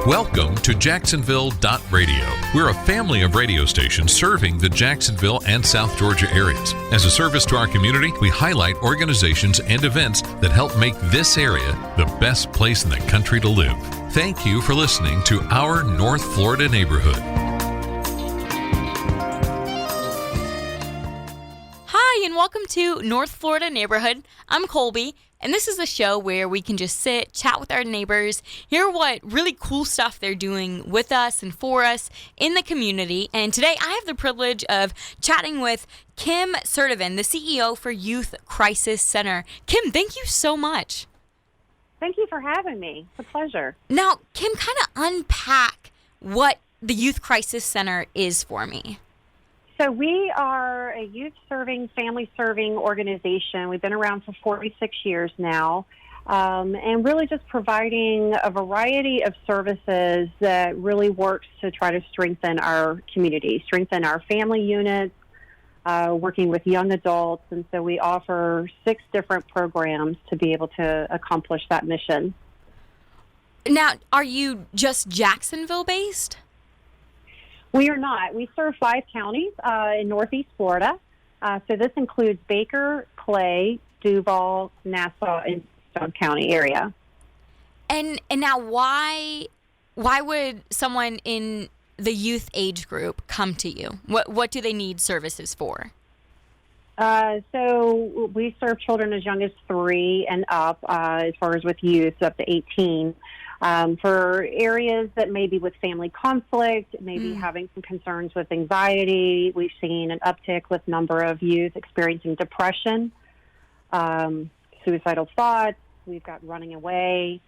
Welcome to Jacksonville.Radio. We're a family of radio stations serving the Jacksonville and South Georgia areas. As a service to our community, we highlight organizations and events that help make this area the best place in the country to live. Thank you for listening to our North Florida neighborhood. Hi, and welcome to North Florida Neighborhood. I'm Colby, and this is a show where we can just sit, chat with our neighbors, hear what really cool stuff they're doing with us and for us in the community. And today I have the privilege of chatting with Kim Sirdevan, the CEO for Youth Crisis Center. Kim, thank you so much. Thank you for having me. It's a pleasure. Now, Kim, kind of unpack what the Youth Crisis Center is for me. So we are a youth-serving, family-serving organization. We've been around for 46 years now, and really just providing a variety of services that really works to try to strengthen our community, strengthen our family units, working with young adults. And so we offer 6 different programs to be able to accomplish that mission. Now, are you just Jacksonville-based? We are not. We serve 5 counties in Northeast Florida. So this includes Baker, Clay, Duval, Nassau, and Stone County area. And now why would someone in the youth age group come to you? What do they need services for? So we serve children as young as 3 and up, as far as with youth, up to 18. For areas that may be with family conflict, maybe having some concerns with anxiety. We've seen an uptick with number of youth experiencing depression, suicidal thoughts. We've got running away,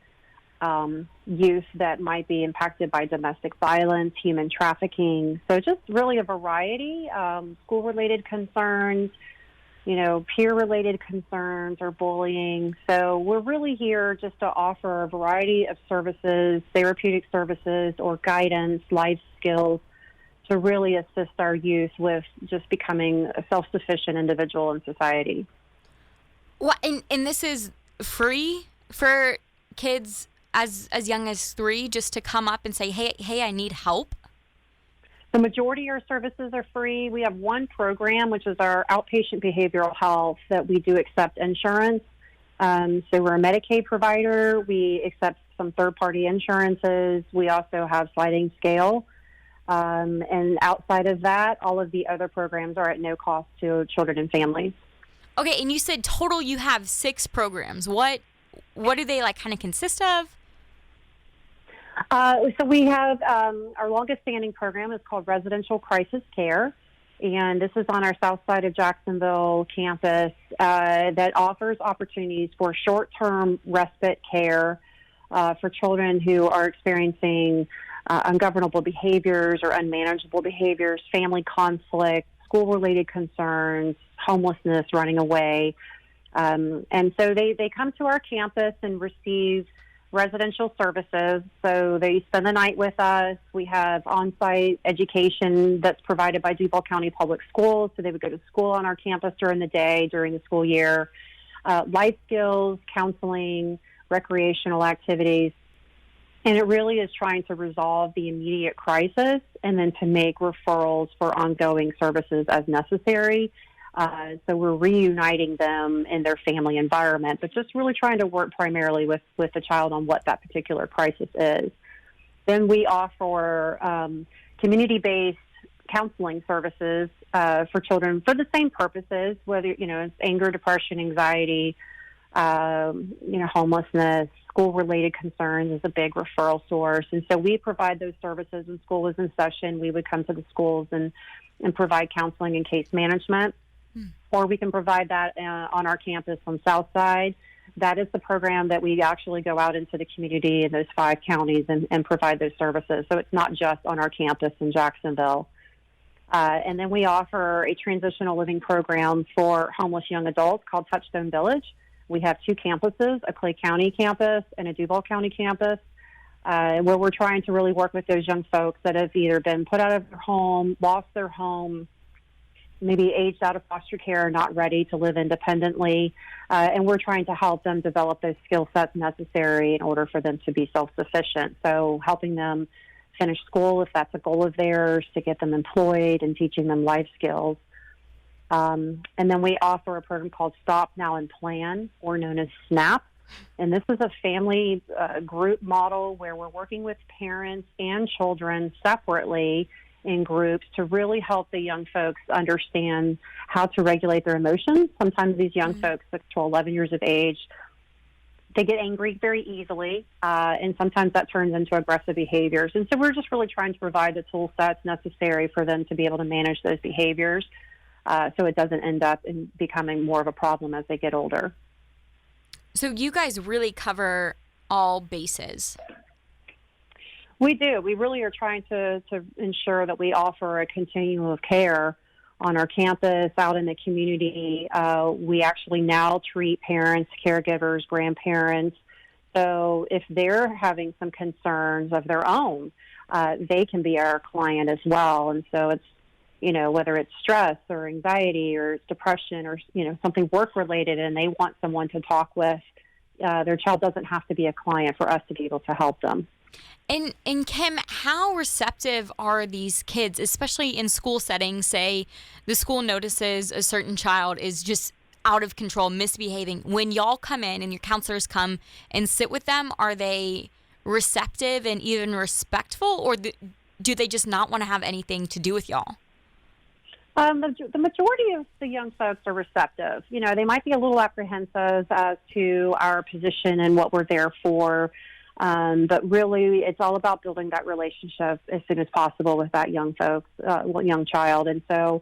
youth that might be impacted by domestic violence, human trafficking. So just really a variety, school-related concerns, peer-related concerns or bullying. So we're really here just to offer a variety of services, therapeutic services or guidance, life skills to really assist our youth with just becoming a self-sufficient individual in society. Well, and this is free for kids as young as 3 just to come up and say, hey, I need help? The majority of our services are free. We have one program, which is our outpatient behavioral health, that we do accept insurance. So we're a Medicaid provider. We accept some third-party insurances. We also have sliding scale. And outside of that, all of the other programs are at no cost to children and families. Okay, and you said total you have 6 programs. What do they kind of consist of? So we have our longest standing program is called Residential Crisis Care, and this is on our south side of Jacksonville campus that offers opportunities for short-term respite care for children who are experiencing ungovernable behaviors or unmanageable behaviors, family conflict, school-related concerns, homelessness, running away. And so they come to our campus and receive residential services. So they spend the night with us. We have on-site education that's provided by Duval County Public Schools. So they would go to school on our campus during the day, during the school year. Life skills, counseling, recreational activities. And it really is trying to resolve the immediate crisis and then to make referrals for ongoing services as necessary. So we're reuniting them in their family environment, but just really trying to work primarily with the child on what that particular crisis is. Then we offer community-based counseling services for children for the same purposes, whether, it's anger, depression, anxiety, homelessness, school-related concerns is a big referral source. And so we provide those services when school is in session. We would come to the schools and provide counseling and case management. Or we can provide that on our campus on Southside. That is the program that we actually go out into the community in those 5 counties and provide those services. So it's not just on our campus in Jacksonville. And then we offer a transitional living program for homeless young adults called Touchtones Village. We have 2 campuses, a Clay County campus and a Duval County campus, where we're trying to really work with those young folks that have either been put out of their home, lost their home, maybe aged out of foster care, not ready to live independently, and we're trying to help them develop those skill sets necessary in order for them to be self-sufficient. So helping them finish school, if that's a goal of theirs, to get them employed and teaching them life skills. And then we offer a program called Stop Now and Plan, or known as SNAP. And this is a family group model where we're working with parents and children separately in groups to really help the young folks understand how to regulate their emotions. Sometimes these young folks, 6 to 11 years of age, they get angry very easily, and sometimes that turns into aggressive behaviors. And so we're just really trying to provide the tool sets necessary for them to be able to manage those behaviors so it doesn't end up in becoming more of a problem as they get older. So you guys really cover all bases. We do. We really are trying to ensure that we offer a continuum of care on our campus, out in the community. We actually now treat parents, caregivers, grandparents. So if they're having some concerns of their own, they can be our client as well. And so it's, whether it's stress or anxiety or it's depression or, something work-related, and they want someone to talk with, their child doesn't have to be a client for us to be able to help them. And Kim, how receptive are these kids, especially in school settings? Say the school notices a certain child is just out of control, misbehaving. When y'all come in and your counselors come and sit with them, are they receptive and even respectful, or do they just not want to have anything to do with y'all? The majority of the young folks are receptive. They might be a little apprehensive as to our position and what we're there for. But really, it's all about building that relationship as soon as possible with that young child. And so,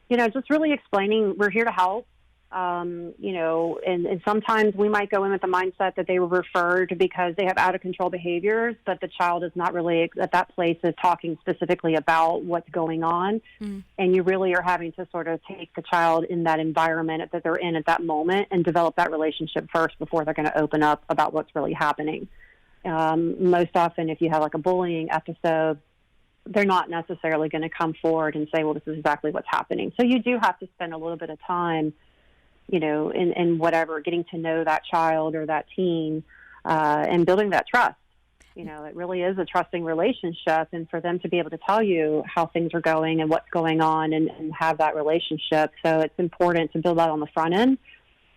just really explaining we're here to help. And sometimes we might go in with the mindset that they were referred because they have out of control behaviors, but the child is not really at that place of talking specifically about what's going on. And you really are having to sort of take the child in that environment that they're in at that moment and develop that relationship first before they're going to open up about what's really happening. Most often, if you have like a bullying episode, they're not necessarily going to come forward and say, well, this is exactly what's happening. So you do have to spend a little bit of time, in whatever, getting to know that child or that teen and building that trust. It really is a trusting relationship, and for them to be able to tell you how things are going and what's going on and have that relationship. So it's important to build that on the front end.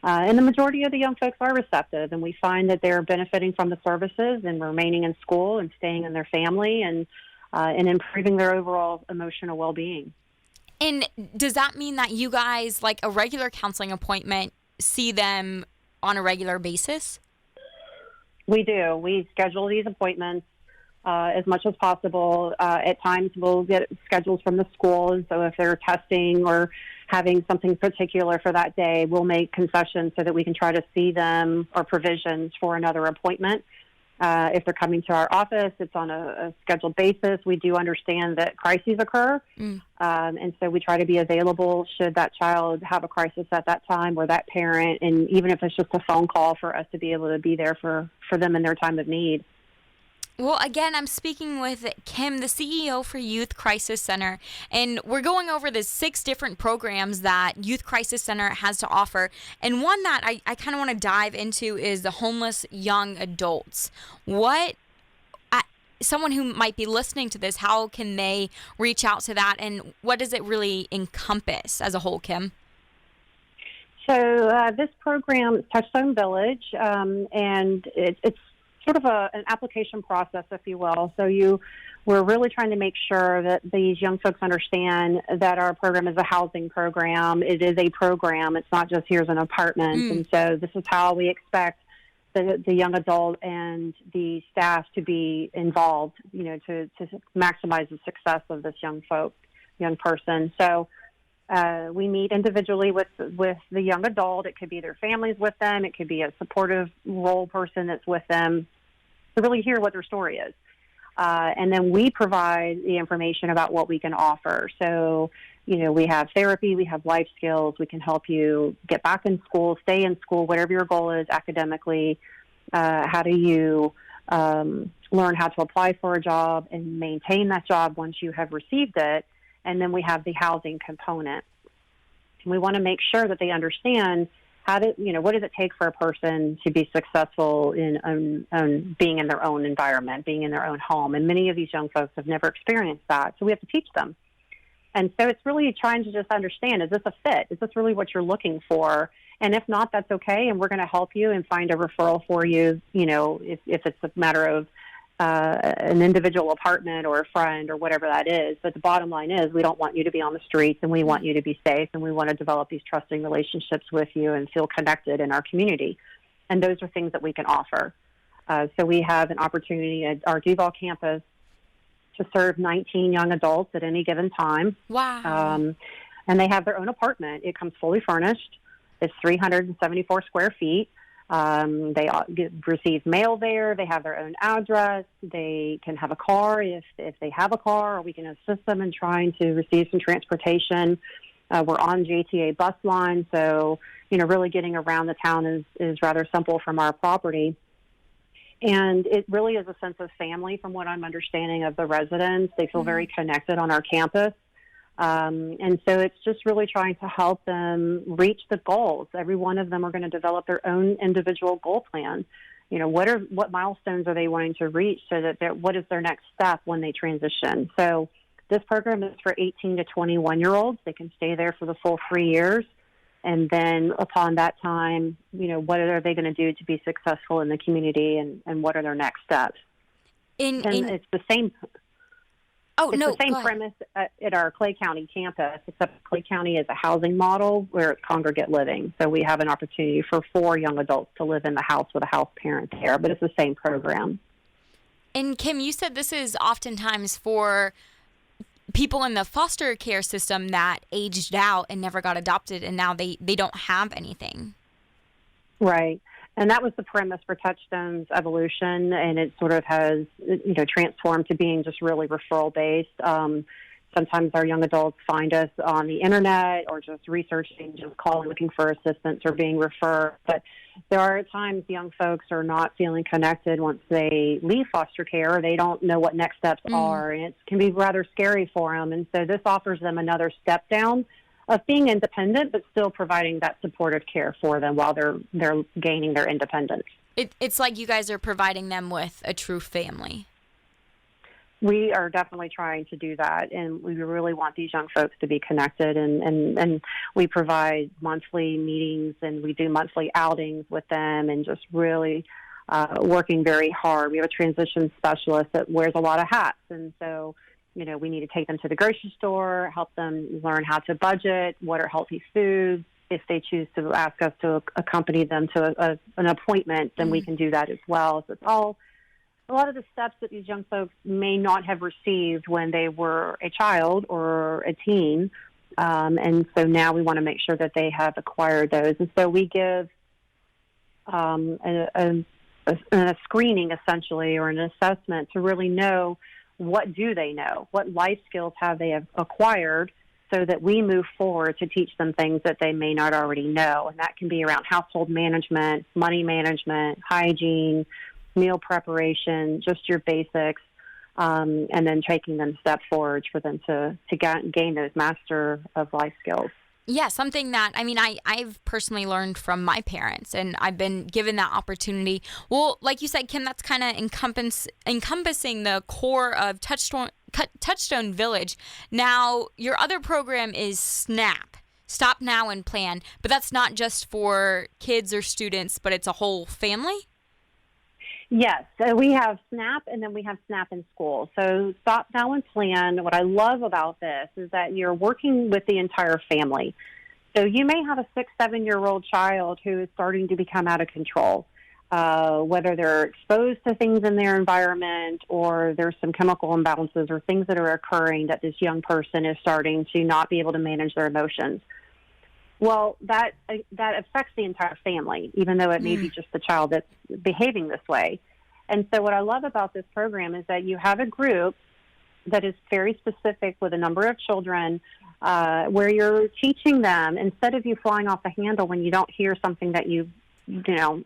And the majority of the young folks are receptive, and we find that they're benefiting from the services and remaining in school and staying in their family and improving their overall emotional well-being. And does that mean that you guys, like a regular counseling appointment, see them on a regular basis? We do. We schedule these appointments as much as possible. At times we'll get schedules from the school, and so if they're testing or having something particular for that day, we'll make concessions so that we can try to see them, or provisions for another appointment. If they're coming to our office, it's on a scheduled basis. We do understand that crises occur, and so we try to be available should that child have a crisis at that time, or that parent, and even if it's just a phone call, for us to be able to be there for them in their time of need. Well, again, I'm speaking with Kim, the CEO for Youth Crisis Center, and we're going over the 6 different programs that Youth Crisis Center has to offer. And one that I kind of want to dive into is the homeless young adults. Someone who might be listening to this, how can they reach out to that, and what does it really encompass as a whole, Kim? So this program is Touchtones Village, and it's sort of an application process, if you will. So we're really trying to make sure that these young folks understand that our program is a housing program. It is a program. It's not just here's an apartment. And so this is how we expect the young adult and the staff to be involved, to maximize the success of this young person. So we meet individually with the young adult. It could be their families with them. It could be a supportive role person that's with them, to really hear what their story is. And then we provide the information about what we can offer. So, we have therapy, we have life skills. We can help you get back in school, stay in school, whatever your goal is academically. How do you learn how to apply for a job and maintain that job once you have received it? And then we have the housing component. We want to make sure that they understand what does it take for a person to be successful in being in their own environment, being in their own home. And many of these young folks have never experienced that, so we have to teach them. And so it's really trying to just understand, is this a fit? Is this really what you're looking for? And if not, that's okay, and we're going to help you and find a referral for you, if it's a matter of an individual apartment or a friend or whatever that is. But the bottom line is we don't want you to be on the streets, and we want you to be safe, and we want to develop these trusting relationships with you and feel connected in our community. And those are things that we can offer. So we have an opportunity at our Duval campus to serve 19 young adults at any given time. Wow. And they have their own apartment. It comes fully furnished. It's 374 square feet. They receive mail there. They have their own address. They can have a car if they have a car, or we can assist them in trying to receive some transportation. We're on JTA bus line, so really getting around the town is rather simple from our property. And it really is a sense of family from what I'm understanding of the residents. They feel very connected on our campus. And so it's just really trying to help them reach the goals. Every one of them are going to develop their own individual goal plan. What milestones are they wanting to reach, so that what is their next step when they transition? So this program is for 18 to 21-year-olds. They can stay there for the full 3 years. And then upon that time, what are they going to do to be successful in the community, and what are their next steps? It's the same. Oh, it's no, the same premise at our Clay County campus, except Clay County is a housing model where it's congregate living. So we have an opportunity for 4 young adults to live in the house with a house parent there, but it's the same program. And Kim, you said this is oftentimes for people in the foster care system that aged out and never got adopted, and now they don't have anything. Right. And that was the premise for Touchtones Evolution, and it sort of has, transformed to being just really referral-based. Sometimes our young adults find us on the internet or just researching, just calling, looking for assistance or being referred. But there are times young folks are not feeling connected once they leave foster care. They don't know what next steps are, and it can be rather scary for them. And so this offers them another step down of being independent, but still providing that supportive care for them while they're gaining their independence. It's like you guys are providing them with a true family. We are definitely trying to do that, and we really want these young folks to be connected, and we provide monthly meetings, and we do monthly outings with them, and just really working very hard. We have a transition specialist that wears a lot of hats, and so we need to take them to the grocery store, help them learn how to budget, what are healthy foods. If they choose to ask us to accompany them to an appointment, then we can do that as well. So it's all a lot of the steps that these young folks may not have received when they were a child or a teen. And so now we want to make sure that they have acquired those. And so we give a screening, essentially, or an assessment to really know what do they know, what life skills have they acquired, so that we move forward to teach them things that they may not already know. And that can be around household management, money management, hygiene, meal preparation, just your basics, and then taking them step forward for them to gain those master of life skills. Yeah, something that, I've personally learned from my parents, and I've been given that opportunity. Well, like you said, Kim, that's kind of encompassing the core of Touchstone Village. Now, your other program is SNAP, Stop Now and Plan, but that's not just for kids or students, but it's a whole family? Yes, so we have SNAP, and then we have SNAP in school. So Stop Now and Plan, what I love about this is that you're working with the entire family. So you may have a 6, 7-year-old child who is starting to become out of control, whether they're exposed to things in their environment or there's some chemical imbalances or things that are occurring that this young person is starting to not be able to manage their emotions. Well, that affects the entire family, even though it may be just the child that's behaving this way. And so what I love about this program is that you have a group that is very specific with a number of children where you're teaching them, instead of you flying off the handle when you don't hear something that you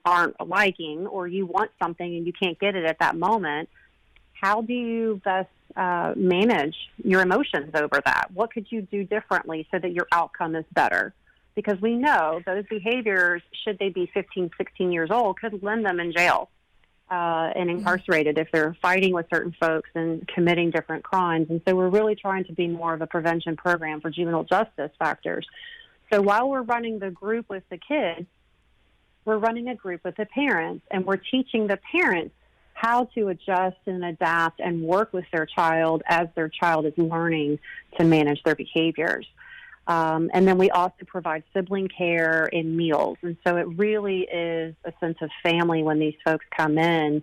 aren't liking, or you want something and you can't get it at that moment, how do you best manage your emotions over that? What could you do differently so that your outcome is better? because we know those behaviors, should they be 15, 16 years old, could land them in jail and incarcerated if they're fighting with certain folks and committing different crimes. And so we're really trying to be more of a prevention program for juvenile justice factors. So while we're running the group with the kids, we're running a group with the parents, and we're teaching the parents how to adjust and adapt and work with their child as their child is learning to manage their behaviors. And then we also provide sibling care and meals. And so it really is a sense of family when these folks come in.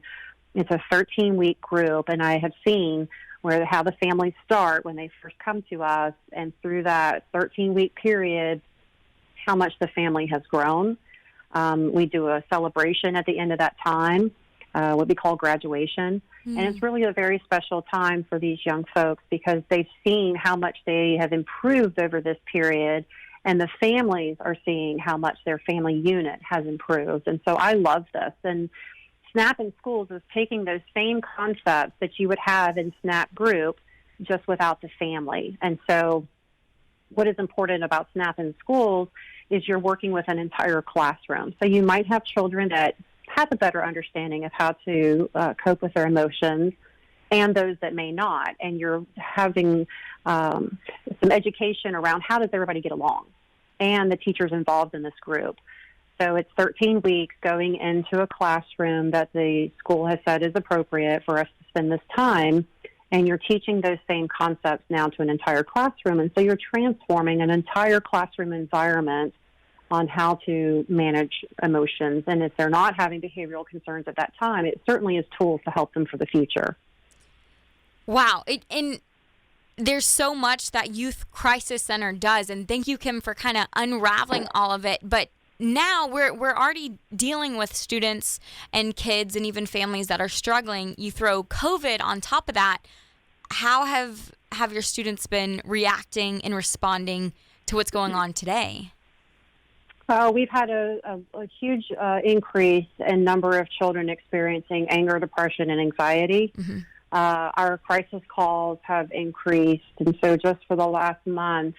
It's a 13-week group, and I have seen how the families start when they first come to us, and through that 13-week period, how much the family has grown. We do a celebration at the end of that time, what we call graduation. And it's really a very special time for these young folks because they've seen how much they have improved over this period, and the families are seeing how much their family unit has improved. And so I love this. And SNAP in schools is taking those same concepts that you would have in SNAP group, just without the family. And so what is important about SNAP in schools is you're working with an entire classroom. So you might have children that have a better understanding of how to cope with their emotions, and those that may not. And you're having some education around how does everybody get along, and the teachers involved in this group. So it's 13 weeks going into a classroom that the school has said is appropriate for us to spend this time, and you're teaching those same concepts now to an entire classroom. And so you're transforming an entire classroom environment on how to manage emotions. And if they're not having behavioral concerns at that time, it certainly is tools to help them for the future. Wow. And there's so much that Youth Crisis Center does. And thank you, Kim, for kind of unraveling all of it. But now we're already dealing with students and kids and even families that are struggling. You throw COVID on top of that. How have your students been reacting and responding to what's going on today? We've had a huge increase in number of children experiencing anger, depression, and anxiety. Mm-hmm. Our crisis calls have increased, and so just for the last month,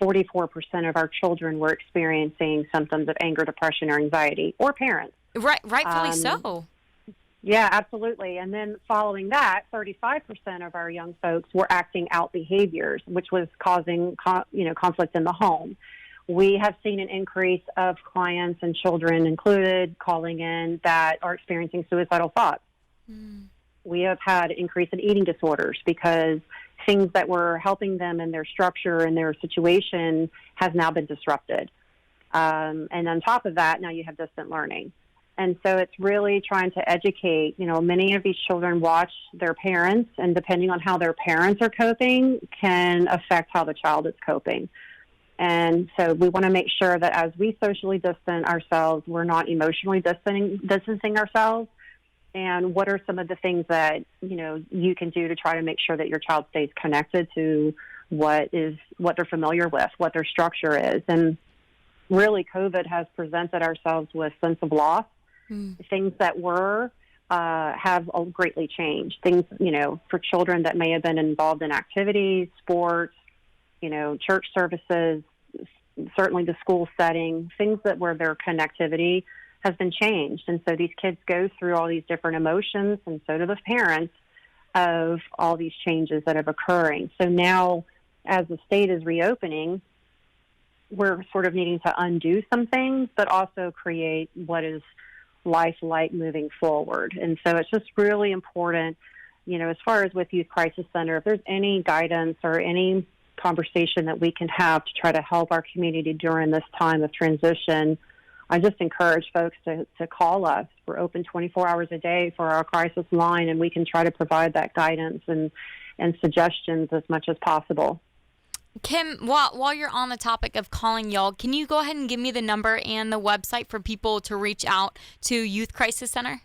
44% of our children were experiencing symptoms of anger, depression, or anxiety, or parents. Rightfully so. Yeah, absolutely. And then following that, 35% of our young folks were acting out behaviors, which was causing conflict in the home. We have seen an increase of clients, and children included, calling in that are experiencing suicidal thoughts. We have had an increase in eating disorders because things that were helping them in their structure and their situation has now been disrupted. And on top of that, now you have distant learning. And so it's really trying to educate. Many of these children watch their parents, and depending on how their parents are coping can affect how the child is coping. And so we want to make sure that as we socially distance ourselves, we're not emotionally distancing ourselves. And what are some of the things that, you can do to try to make sure that your child stays connected to what they're familiar with, what their structure is. And really, COVID has presented ourselves with sense of loss. Things that have greatly changed. Things, for children that may have been involved in activities, sports, church services, certainly the school setting, things that where their connectivity has been changed. And so these kids go through all these different emotions, and so do the parents, of all these changes that are occurring. So now, as the state is reopening, we're sort of needing to undo some things, but also create what is life like moving forward. And so it's just really important, as far as with Youth Crisis Center, if there's any guidance or any conversation that we can have to try to help our community during this time of transition, I just encourage folks to call us. We're open 24 hours a day for our crisis line, and we can try to provide that guidance and suggestions as much as possible. Kim, while you're on the topic of calling y'all, can you go ahead and give me the number and the website for people to reach out to Youth Crisis Center?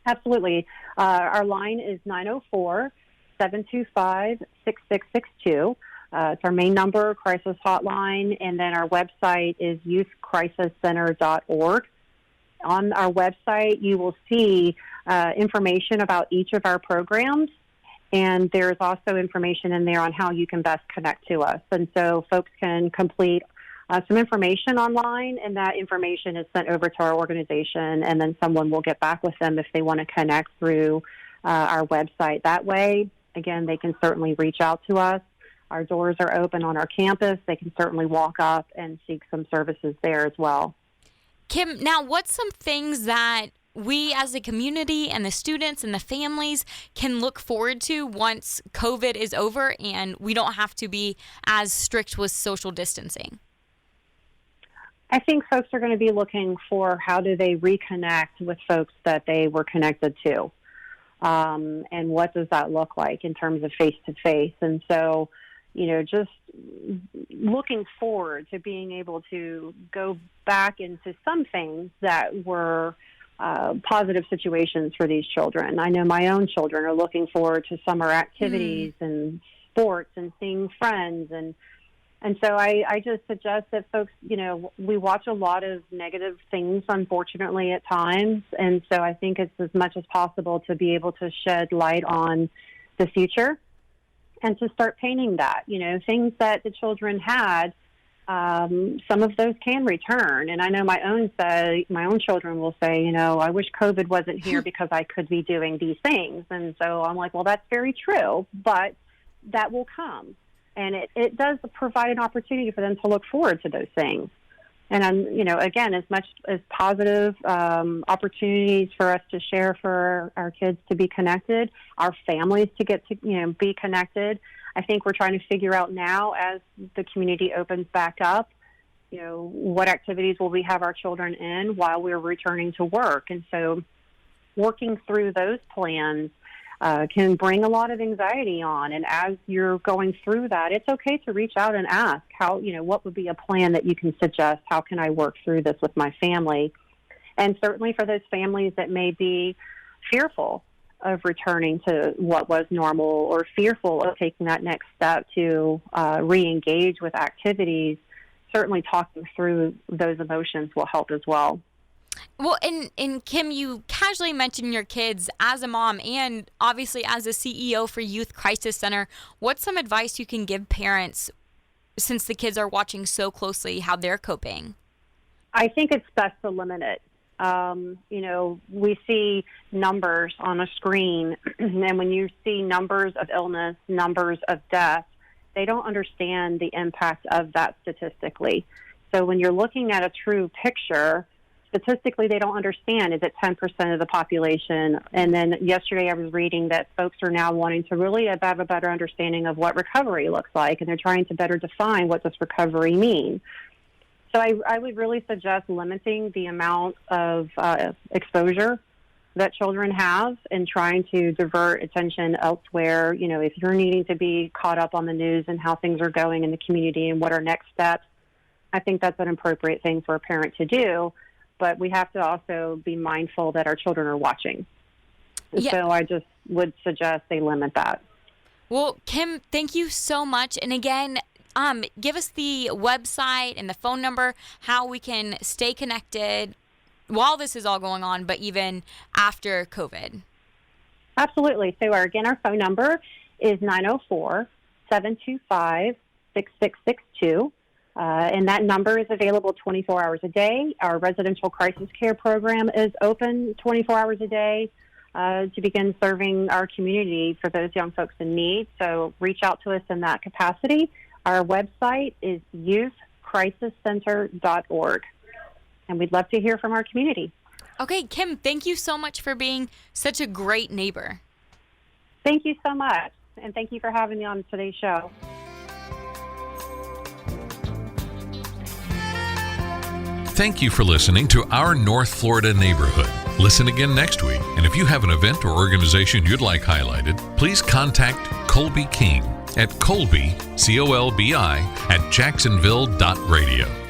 Absolutely. Our line is 904-725-6662. It's our main number, crisis hotline, and then our website is youthcrisiscenter.org. On our website, you will see information about each of our programs, and there's also information in there on how you can best connect to us. And so folks can complete some information online, and that information is sent over to our organization, and then someone will get back with them if they want to connect through our website. That way, again, they can certainly reach out to us. Our doors are open on our campus. They can certainly walk up and seek some services there as well. Kim, now what's some things that we as a community and the students and the families can look forward to once COVID is over and we don't have to be as strict with social distancing? I think folks are going to be looking for how do they reconnect with folks that they were connected to, and what does that look like in terms of face-to-face. And so, just looking forward to being able to go back into some things that were positive situations for these children. I know my own children are looking forward to summer activities and sports and seeing friends. And so I just suggest that folks, we watch a lot of negative things, unfortunately, at times. And so I think it's as much as possible to be able to shed light on the future and to start painting that, things that the children had. Some of those can return. And I know my own children will say, I wish COVID wasn't here because I could be doing these things. And so I'm like, well, that's very true, but that will come. And it does provide an opportunity for them to look forward to those things. And, again, as much as positive opportunities for us to share for our kids to be connected, our families to get to, be connected. I think we're trying to figure out now as the community opens back up, what activities will we have our children in while we're returning to work. And so working through those plans can bring a lot of anxiety on. And as you're going through that, it's okay to reach out and ask how, what would be a plan that you can suggest? How can I work through this with my family? And certainly for those families that may be fearful of returning to what was normal or fearful of taking that next step to re-engage with activities, certainly talking through those emotions will help as well. Well, and Kim, you casually mentioned your kids as a mom and obviously as a CEO for Youth Crisis Center. What's some advice you can give parents since the kids are watching so closely how they're coping? I think it's best to limit it. We see numbers on a screen, and when you see numbers of illness, numbers of death, they don't understand the impact of that statistically. So when you're looking at a true picture, statistically, they don't understand. Is it 10% of the population? And then yesterday I was reading that folks are now wanting to really have a better understanding of what recovery looks like, and they're trying to better define what does recovery mean. So I would really suggest limiting the amount of exposure that children have and trying to divert attention elsewhere. If you're needing to be caught up on the news and how things are going in the community and what are next steps, I think that's an appropriate thing for a parent to do. But we have to also be mindful that our children are watching. Yeah. So I just would suggest they limit that. Well, Kim, thank you so much. And again, give us the website and the phone number, how we can stay connected while this is all going on, but even after COVID. Absolutely. So our phone number is 904-725-6662. And that number is available 24 hours a day. Our residential crisis care program is open 24 hours a day to begin serving our community for those young folks in need. So reach out to us in that capacity. Our website is youthcrisiscenter.org, and we'd love to hear from our community. Okay, Kim, thank you so much for being such a great neighbor. Thank you so much, and thank you for having me on today's show. Thank you for listening to Our North Florida Neighborhood. Listen again next week, and if you have an event or organization you'd like highlighted, please contact Colby King at Colby, COLBI, at Jacksonville.Radio.